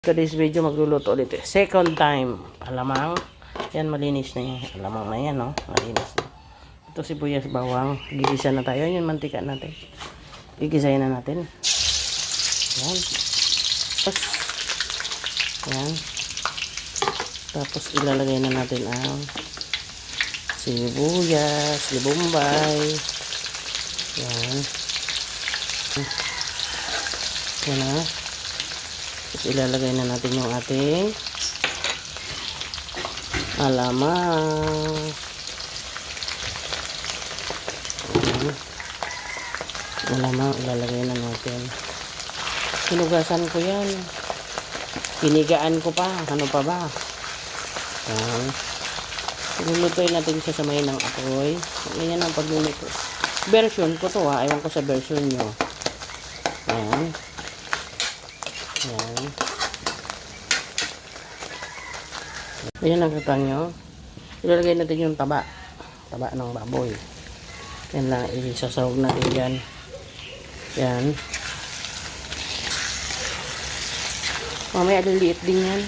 Today's video magluluto ulit. Second time. Alamang. Yan, malinis na yan. Alamang na yan, no? Malinis na. Ito sibuyas, bawang. Gigisa na tayo. Yan, mantika natin. Gigisayin na natin. Yan. Tapos, yan. Tapos, ilalagay na natin ang sibuyas, libumbay. Yan. Yan na. Tapos ilalagay na natin yung ating alamang. Alamang ilalagay na natin. Hinugasan ko yan. Hinigaan ko pa. Ano pa ba? Yan. Lulutuin natin siya sa may ng apoy. Ganyan ang pagluluto. Version ko to ha. Ewan ko sa version nyo. Yan. Yan. Ayan ang kita nyo. Ilalagay natin yung taba. Taba ng baboy. Yan lang. Isasawag natin dyan. Yan. Mamaya liliit din yan.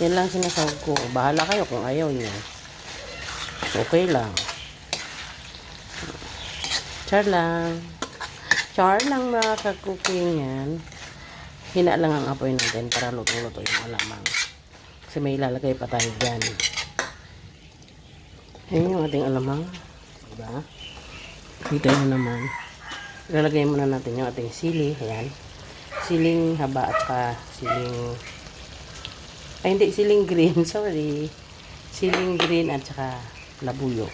Yan lang sinasawag ko. Bahala kayo kung ayaw nyo. Okay lang. Char lang. Char lang mga ka-cooking yan. Hina lang ang apoy natin para luto-luto yung alamang. Kasi may ilalagay pa tayo dyan. Ayan yung ating alamang. Diba? Dito yun naman. Ilalagay muna natin yung ating sili. Ayan. Siling haba at saka siling... Ay hindi, siling green. Sorry. Siling green at saka labuyo.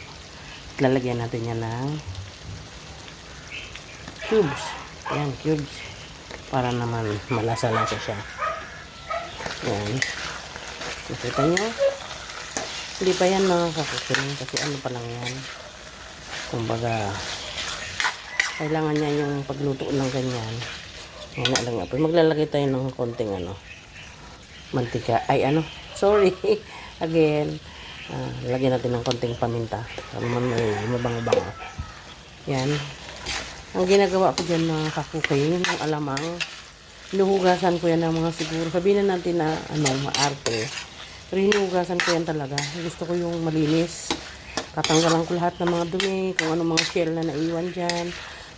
Ilalagyan natin yan ng cubes. Ayan, cubes. Para naman malasa-lasa siya. Yan. Nakita nyo? Hindi pa yan mga kakukin. Kasi ano pa lang yan. Kumbaga, kailangan niya yung pagluto ng ganyan. Yan na lang. Maglalagay tayo ng konting mantika. Ay ano? Sorry. Again. Lagyan natin ng konting paminta. Para naman may mabang-bang. Yan. Ang ginagawa ko dyan mga kakuking, yung alamang, hinuhugasan ko yan ng mga siguro. Sabihin na natin na, maarte. Pero hinuhugasan ko yan talaga. Gusto ko yung malinis. Tatanggalan ko lahat ng mga dumi, kung ano mga shell na naiwan dyan.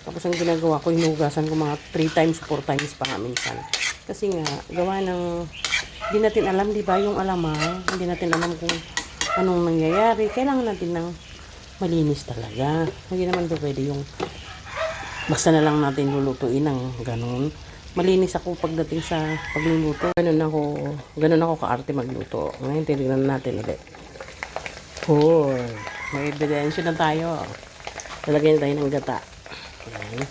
Tapos ang ginagawa ko, hinuhugasan ko mga 3 times, 4 times pa nga minsan. Kasi nga, gawa ng, hindi natin alam, di ba, yung alamang, hindi natin alam kung anong nangyayari. Kailangan natin ng malinis talaga. Hindi naman pwede yung basta na lang natin lulutuin ng ganun. Malinis ako pagdating sa pagluluto. Ganun ako kaarte magluto. Ngayon, tingnan natin ulit. Oh, may ebidensya na tayo. Lalagyan tayo ng gata. Ayan.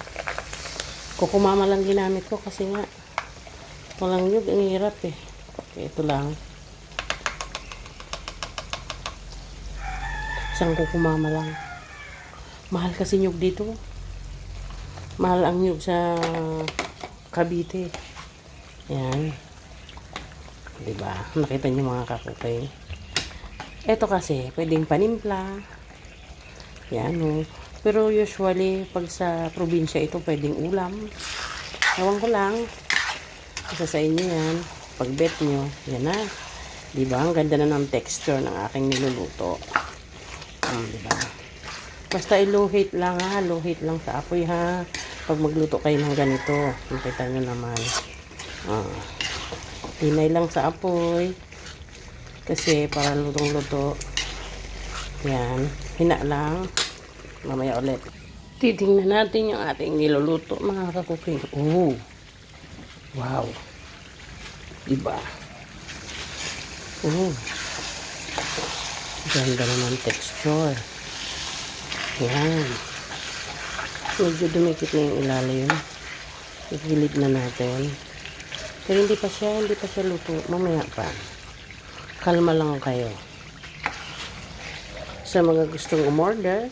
Kukumama lang ginamit ko kasi nga walang nyug, ang hirap eh. Okay, ito lang. Isang kukumama lang. Mahal kasi nyug dito. Mahal ang nyug sa Cavite. Yan. Diba? Nakita niyo mga kakukay. Ito kasi, pwedeng panimpla. Yan, no. Pero usually, pag sa probinsya ito, pwedeng ulam. Ewan ko lang. Isa sa inyo yan. Pag bet nyo, yan na. Diba? Ang ganda na ng texture ng aking niluluto. Diba? Basta i-low heat lang ha. Low heat lang sa apoy ha. Pag magluto kayo ng ganito, makita nyo naman. Hinay lang sa apoy. Kasi para lutong-luto. Yan. Hina lang. Mamaya ulit. Titingnan natin yung ating niluluto, mga kakuking. Oh. Wow. Diba? Oh. Ganda naman texture. Yan. Medyo dumikit na yung ilalim. Igilid na natin. Pero hindi pa siya luto. Mamaya pa. Kalma lang kayo. Sa mga gustong umorder,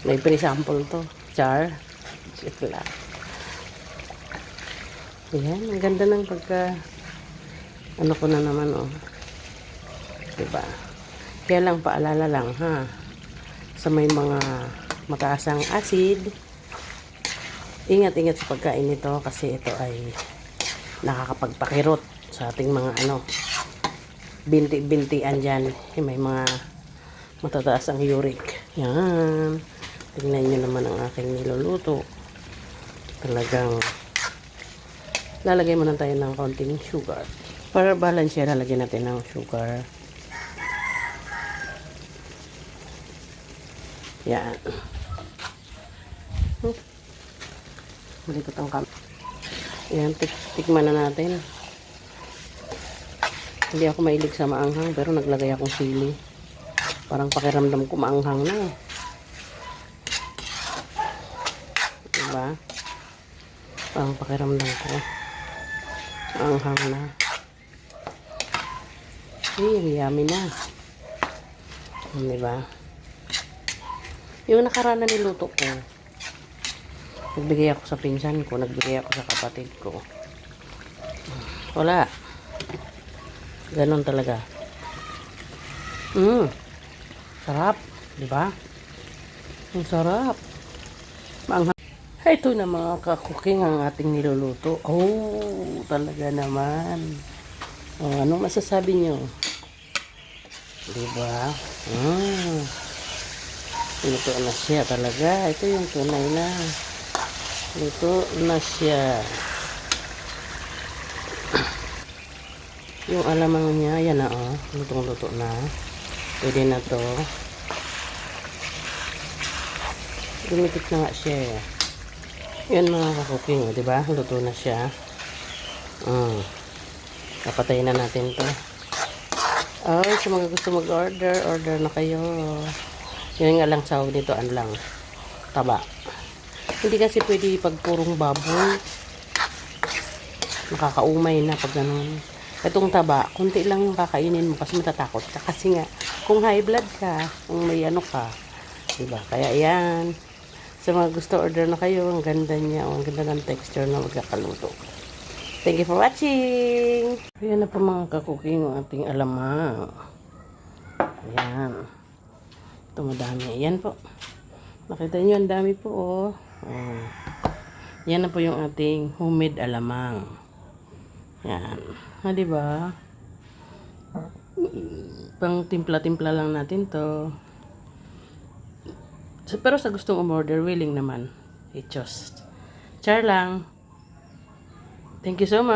may pre-sample to. Char. Ito lang. Ayan. Ang ganda ng pagka ano ko na naman diba? Kaya lang paalala lang ha. Sa may mga mataasang acid, ingat-ingat sa pagkain nito kasi ito ay nakakapagpakirot sa ating mga binti-bintian dyan. May mga matataas ang uric. Yan. Tingnan nyo naman ang aking niluluto. Talagang lalagay muna tayo ng konting sugar. Para balance yan, lalagyan natin ng sugar. Yan. Malikot ang kamay. Yan, tikman na natin. Hindi ako mahilig sa maanghang, pero naglagay akong sili. Parang pakiramdam ko maanghang na. Diba? Parang pakiramdam ko maanghang na. Yummy na. Diba? Yung nakaraan na niluto ko, nagbigay ako sa pinsan ko, nagbigay ako sa kapatid ko. Wala. Ganon talaga. Sarap. Diba? Ang sarap. Ito na mga ka-cooking ang ating niluluto. Oh, talaga naman. Oh, anong masasabi nyo? Diba? Luto na siya talaga. Ito yung tunay na. Luto na siya. Yung alamang niya, yan na oh. Lutong-luto na. Pwede na to. Dumitik na nga siya eh. Yan mga ka-cooking, oh, diba? Luto na siya. Kapatayin na natin to. Ay, sa mga gusto mag-order, order na kayo. Yun nga lang sahog nito, lang. Taba. Hindi kasi pwede pag purong baboy. Nakakaumay na pag ganun. Itong taba, kunti lang yung kakainin mo kasi matatakot ka. Kasi nga, kung high blood ka, kung may ka, diba? Kaya yan. Sa mga gusto order na kayo, ang ganda niya. Ang ganda ng texture na magkakaluto. Thank you for watching! Ayan na po mga ka-cooking ang ating alamang. Ayan. Ito madami. Ayan po. Nakita nyo, ang dami po oh. Yan na po yung ating homemade alamang. Yan. Diba? Pang timpla-timpla lang natin to. Pero sa gustong umorder, willing naman. Char lang. Thank you so much.